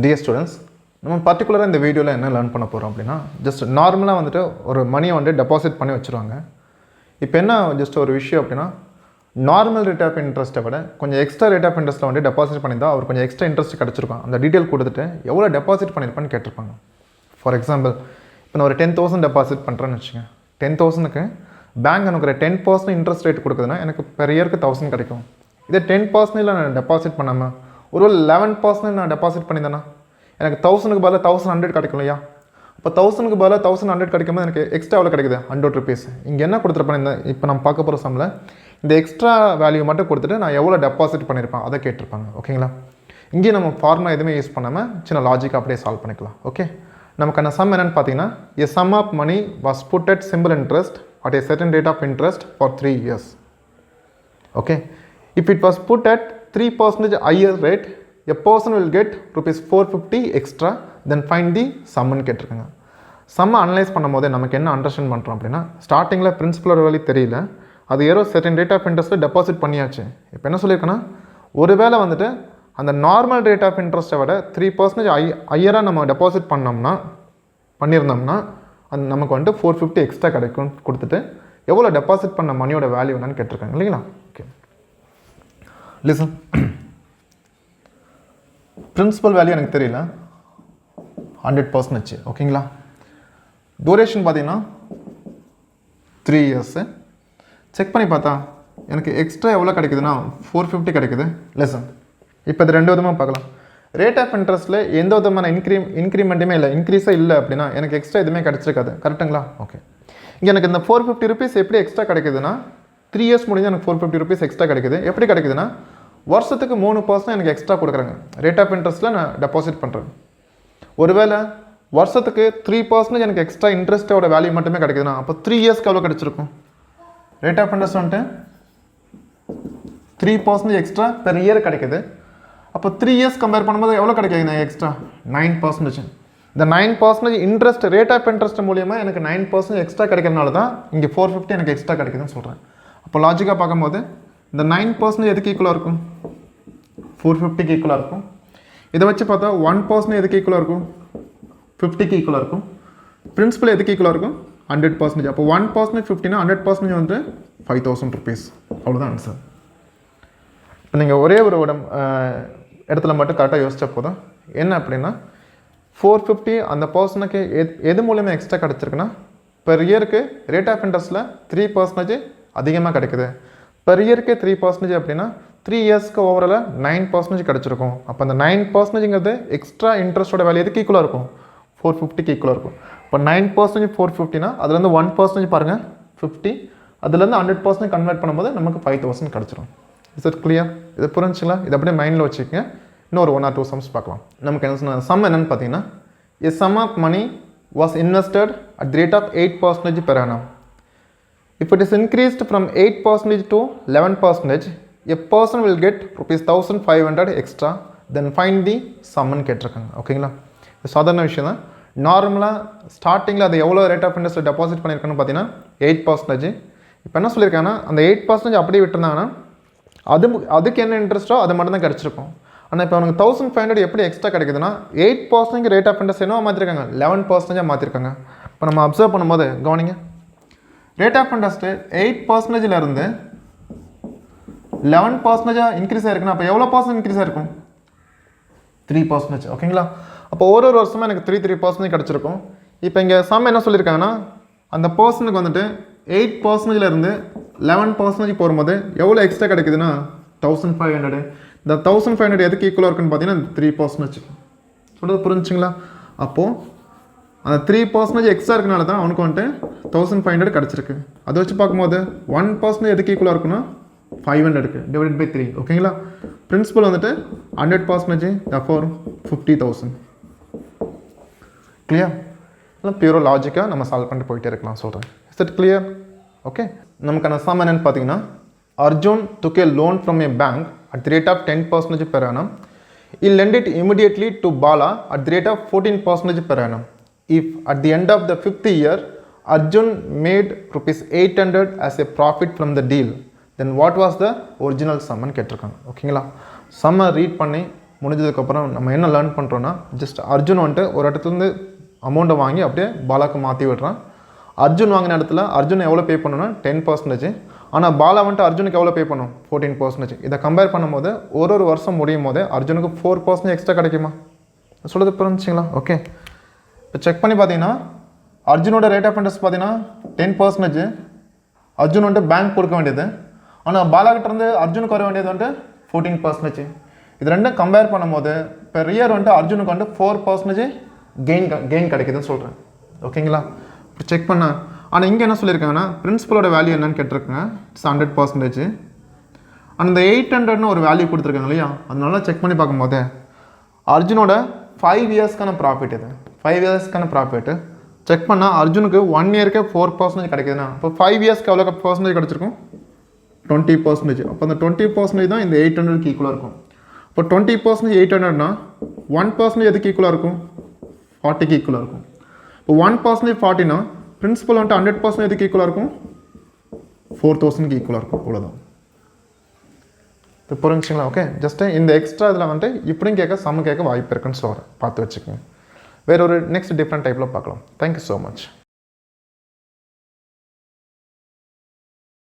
Dear students, நம்ம பர்டிகுலராக இந்த வீடியோவில் என்ன லேர்ன் பண்ண போகிறோம் அப்படின்னா, ஜஸ்ட் நார்மலாக வந்துட்டு ஒரு மணியை வந்து டெபாசிட் பண்ணி வச்சுருவாங்க. இப்போ என்ன ஜஸ்ட் ஒரு விஷயம் அப்படின்னா, நார்மல் ரேட் ஆஃப் இன்ட்ரெஸ்ட்டை விட கொஞ்சம் எக்ஸ்ட்ரா ரேட் ஆஃப் இன்ட்ரெஸ்ட்டில் வந்து டெபாசிட் பண்ணியிருந்தால் அவர் கொஞ்சம் எக்ஸ்ட்ரா இன்ட்ரெஸ்ட் கிடச்சிருக்கும். அந்த டீட்டெயில் கொடுத்துட்டு எவ்வளோ டெபாசிட் பண்ணியிருப்பான்னு கேட்டிருப்பாங்க. ஃபார் எக்ஸாம்பிள், இப்போ நான் ஒரு 10,000 டெபாசிட் பண்ணுறேன்னு வச்சுக்கோங்க. 10,000க்கு பேங்க் எனக்கு ஒரு 10% இன்ட்ரெஸ்ட் ரேட் கொடுக்குதுன்னா எனக்கு பெர் இயருக்கு 1000 கிடைக்கும். இதே 10% நான் டெபாசிட் பண்ணாமல் ஒரு 11% நான் டெபாசிட் பண்ணியிருந்தேன்னா எனக்கு 1000க்கு பதிலாக 1100 கிடைக்கும் இல்லையா? இப்போ 1000க்கு பதிலாக 1100 கிடைக்கும்போது எனக்கு எக்ஸ்ட்ரா எவ்வளோ கிடைக்குது? 100 rupees. இங்கே என்ன கொடுத்துருப்பேன்? இந்த இப்போ நம்ம பார்க்க போகிற சம்மில் இந்த எக்ஸ்ட்ரா வேல்யூ மட்டும் கொடுத்துட்டு நான் எவ்வளோ டெபாசிட் பண்ணியிருப்பேன் அதை கேட்டிருப்பாங்க. ஓகேங்களா? இங்கே நம்ம ஃபார்முலா எதுவுமே யூஸ் பண்ணாமல் சின்ன லாஜிக் அப்படியே சால்வ் பண்ணிக்கலாம். ஓகே, நமக்கான சம் என்னென்னு பார்த்தீங்கன்னா, a sum of money was put at simple interest at a certain rate of interest for 3 years. Okay, if it was put at 3% higher rate, a person will get rupees 450 extra, then find the sum ன்னு கேட்டிருக்காங்க. சம்மை analyse பண்ணும் போதே நமக்கு என்ன understand பண்ணுறோம் அப்படின்னா, ஸ்டார்டிங்கில் பிரின்சிபலோட value தெரியல, அது ஏதோ செர்டன் ரேட் ஆஃப் இன்ட்ரெஸ்ட்டில் டெபாசிட் பண்ணியாச்சு. இப்போ என்ன சொல்லியிருக்கேன்னா, ஒருவேளை வந்துட்டு அந்த நார்மல் ரேட் ஆஃப் இன்ட்ரெஸ்ட்டை விட 3% ஹையராக நம்ம டெபாசிட் பண்ணியிருந்தோம்னா அது நமக்கு வந்துட்டு 450 எக்ஸ்ட்ரா கிடைக்கும் கொடுத்துட்டு எவ்வளோ டெபாசிட் பண்ண மணியோட வேல்யூ என்னன்னு கேட்டிருக்காங்க இல்லைங்களா? Okay, listen. பிரின்சிபல் வேல்யூ எனக்கு தெரியல, 100%. ஓகேங்களா? டூரேஷன் பார்த்தீங்கன்னா 3 years. செக் பண்ணி பார்த்தா எனக்கு எக்ஸ்ட்ரா எவ்வளோ கிடைக்குதுன்னா 450 கிடைக்குது. லெசன் இப்போ இது ரெண்டு விதமாக பார்க்கலாம். ரேட் ஆஃப் இன்ட்ரெஸ்ட்டில் எந்த விதமான இன்க்ரிமெண்ட்டுமே இல்லை, இன்க்ரீஸாக இல்லை அப்படின்னா எனக்கு எக்ஸ்ட்ரா எதுவுமே கிடச்சிருக்காது. கரெக்டுங்களா? ஓகே, இங்கே எனக்கு இந்த 450 rupees எப்படி எக்ஸ்ட்ரா கிடைக்குதுன்னா, 3 years முடிஞ்சு எனக்கு 450 rupees எக்ஸ்ட்ரா கிடைக்குது. எப்படி கிடைக்குதுன்னா, வருஷத்துக்கு 3% எனக்கு எக்ஸ்ட்ரா கொடுக்குறாங்க. ரேட் ஆஃப் இன்ட்ரெஸ்ட்டில் நான் டெபாசிட் பண்ணுறேன். ஒருவேளை வருஷத்துக்கு 3% எனக்கு எக்ஸ்ட்ரா இன்ட்ரெஸ்ட்டோட வேல்யூ மட்டுமே கிடைக்குதுன்னா அப்போ 3 yearsக்கு எவ்வளோ கிடைச்சிருக்கும்? ரேட் ஆஃப் இன்ட்ரெஸ்ட் வந்துட்டு 3% எக்ஸ்ட்ரா பெர் இயர் கிடைக்குது. அப்போ 3 years கம்பேர் பண்ணும்போது எவ்வளோ கிடைக்குது எக்ஸ்ட்ரா? 9%. இந்த 9% இன்ட்ரெஸ்ட் ரேட் ஆஃப் இன்ட்ரெஸ்ட் மூலியமாக எனக்கு 9% எக்ஸ்ட்ரா கிடைக்கிறதுனால தான் இங்கே 450 எனக்கு எக்ஸ்ட்ரா கிடைக்குதுன்னு சொல்கிறேன். அப்போ லாஜிக்காக பார்க்கும்போது இந்த 9% எதுக்கு ஈக்குவலாக இருக்கும்? 450க்கு ஈக்குவலாக இருக்கும். இதை வச்சு பார்த்தா 1% எதுக்கு ஈக்குவலாக இருக்கும்? 50க்கு ஈக்குவலாக இருக்கும். பிரின்சிபல் எதுக்கு ஈக்குவலாக இருக்கும்? 100%. அப்போ 1% 50னா 100% வந்து 5000 rupees. அவ்வளோதான் ஆன்சர். இப்போ நீங்கள் ஒரே ஒரு இடத்துல மட்டும் கரெக்டாக யோசிச்சா போதும். என்ன அப்படின்னா, 450 அந்த பர்சனுக்கு எது மூலியமாக எக்ஸ்ட்ரா கிடச்சிருக்குன்னா, பெர் இயருக்கு ரேட் ஆஃப் இன்ட்ரெஸ்ட்டில் 3% அதிகமாக கிடைக்குது. பெர் இயருக்கு 3% அப்படின்னா 3 yearsக்கு ஓவரால் 9% கிடச்சிருக்கும். அப்போ அந்த 9%ங்கிறது எக்ஸ்ட்ரா இன்ட்ரெஸ்ட்டோட வேல்யூ எதுக்கு ஈக்குவலாக இருக்கும்? 450க்கு ஈக்குவலாக இருக்கும். இப்போ 9% 450னா அதுலேருந்து 1% பாருங்கள் 50, அதுலேருந்து 100% கன்வெர்ட் பண்ணும்போது நமக்கு 5000 கிடச்சிரும். Is it clear? இது புரிஞ்சுங்களா? இது அப்படியே மைண்டில் வச்சுக்கோங்க. இன்னொரு 1 or 2 சம்ஸ் பார்க்கலாம். நமக்கு என்ன சொன்ன சம் என்னன்னு பார்த்தீங்கன்னா, a sum of money was invested at the rate of 8% per annum. If it is increased from 8% to 11%, a person will get rupees 1500 extra, then find the sum ன்னு கேட்டிருக்காங்க. ஓகேங்களா? இது சாதாரண விஷயம் தான். நார்மலாக ஸ்டார்டிங்கில் அது எவ்வளோ ரேட் ஆஃப் இன்ட்ரெஸ்ட் டெபாசிட் பண்ணியிருக்கான்னு பார்த்தீங்கன்னா 8%. இப்போ என்ன சொல்லியிருக்காங்கன்னா, அந்த 8% அப்படியே விட்டுருந்தாங்கன்னா அதுக்கு என்ன இன்ட்ரெஸ்ட்டோ அது மட்டும் தான் கிடச்சிருக்கும். ஆனால் இப்போ அவனுக்கு 1500 எப்படி எக்ஸ்ட்ரா கிடைக்குதுன்னா, 8% ரேட் ஆஃப் இன்ட்ரெஸ்ட் என்னவோ மாற்றிருக்காங்க, 11% மாற்றிருக்காங்க. இப்போ நம்ம அப்சர்வ் பண்ணும்போது கவனிங்க, ரேட் ஆஃப் இன்ட்ரெஸ்ட்டு 8%லேருந்து 11% இன்க்ரீஸ் ஆகிருக்குன்னா அப்போ எவ்வளோ பர்சன்ட் இன்க்ரீஸ் ஆகிருக்கும்? 3%. ஓகேங்களா? அப்போ ஒரு வருஷமாக எனக்கு 3% கிடச்சிருக்கும். இப்போ இங்கே சம் என்ன சொல்லியிருக்காங்கன்னா, அந்த பர்சனுக்கு வந்துட்டு 8%லேருந்து 11% போகும்போது எவ்வளோ எக்ஸ்ட்ரா கிடைக்குதுன்னா 1500. இந்த 1500 எதுக்கு ஈக்குவலாக இருக்குன்னு பார்த்தீங்கன்னா 3%. சொல்கிறது புரிஞ்சுங்களா? அப்போது அந்த 3% எக்ஸ்ட்ரா இருக்கனால தான் அவனுக்கு வந்துட்டு 1500 கிடச்சிருக்கு. அதை வச்சு பார்க்கும்போது 1% எதுக்கு ஈக்குவலாக இருக்குன்னா 500க்கு டிவைடட் பை 3. ஓகேங்களா? பிரின்சிபல் வந்துட்டு 100%, therefore 50,000. கிளியர்? இல்லை பியூரோ லாஜிக்காக நம்ம சால்வ் பண்ணிட்டு போயிட்டே இருக்கலாம் சொல்கிறேன். Is it clear? ஓகே, நமக்கான சம் என்னன்னு பார்த்தீங்கன்னா, Arjun took a loan from a bank at the rate of 10% per annum. He lent it immediately to Bala at the rate of 14% per annum. If at the end of the 5th year, Arjun made rupees 800 as a profit from the deal, then what was the original sum ன்னு கேட்டிருக்காங்க. ஓகேங்களா? சம்மை read பண்ணி முடிஞ்சதுக்கப்புறம் நம்ம என்ன learn பண்ணுறோன்னா just Arjun வந்துட்டு ஒரு இடத்துலேருந்து அமௌண்ட்டை வாங்கி அப்படியே பாலாக்கு மாற்றி விடுறான். அர்ஜுன் வாங்கின இடத்துல அர்ஜுன் எவ்வளோ பே பண்ணணும்னா 10%. ஆனால் பாலா வந்துட்டு அர்ஜுனுக்கு எவ்வளோ பே பண்ணும் 14%. இதை கம்பேர் பண்ணும்போது ஒரு வருஷம் முடியும் போது அர்ஜுனுக்கு 4% எக்ஸ்ட்ரா கிடைக்குமா? சொல்கிறது புரிஞ்சுங்களா? ஓகே, இப்போ செக் பண்ணி பார்த்தீங்கன்னா அர்ஜுனோட ரேட் ஆஃப் இன்ட்ரெஸ்ட் பார்த்தீங்கன்னா 10%. அர்ஜுன் வந்துட்டு பேங்க் கொடுக்க வேண்டியது. ஆனால் பாலாகிட்டேருந்து அர்ஜுனுக்கு வர வேண்டியது வந்துட்டு 14%. இது ரெண்டும் கம்பேர் பண்ணும்போது பெர் இயர் வந்துட்டு அர்ஜுனுக்கு வந்துட்டு 4% கெயின் கிடைக்குதுன்னு சொல்கிறேன். ஓகேங்களா? இப்போ செக் பண்ண. ஆனால் இங்கே என்ன சொல்லியிருக்காங்கன்னா பிரின்சிபலோட வேல்யூ என்னன்னு கேட்டிருக்காங்க. இட்ஸ் 100%. ஆனால் இந்த 800ன்னு ஒரு வேல்யூ கொடுத்துருக்காங்க இல்லையா, அதனால செக் பண்ணி பார்க்கும்போது அர்ஜுனோட 5 இயர்ஸ்க்கான ப்ராஃபிட் இது. 5 இயர்ஸ்க்கான ப்ராஃபிட்டு செக் பண்ணால் அர்ஜுனுக்கு 1 இயர்க்கே 4% கிடைக்குதுன்னா இப்போ 5 இயர்ஸ்க்கு எவ்வளோ % கிடச்சிருக்கும்? 20%. அப்போ அந்த 20% தான் இந்த 800க்கு ஈக்குவலாக இருக்கும். இப்போ 20% 800னா 1% எதுக்கு ஈக்குவலாக இருக்கும்? 40க்கு ஈக்குவலாக இருக்கும். இப்போ 1% 40னா பிரின்சிபல் வந்துட்டு 100% எதுக்கு ஈக்குவலாக இருக்கும்? 4000க்கு ஈக்குவலாக இருக்கும். அவ்வளோதான். இப்போ புரிஞ்சுங்களா? ஓகே, ஜஸ்ட்டு இந்த எக்ஸ்ட்ரா இதில் வந்துட்டு இப்படியும் கேட்க சம்ம கேட்க வாய்ப்பு இருக்குன்னு சொல்கிறேன். பார்த்து வச்சுக்கோங்க. வேற ஒரு நெக்ஸ்ட் டிஃப்ரெண்ட் டைப்பில் பார்க்கலாம். Thank you so much.